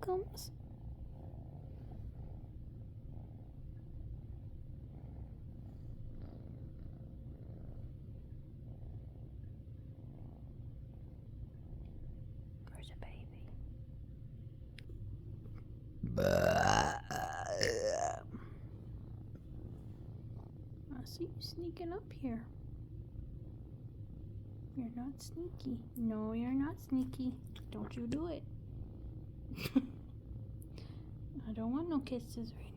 comes. Where's the baby? I see you sneaking up here. You're not sneaky. No, you're not sneaky. Don't you do it. I don't want no kisses right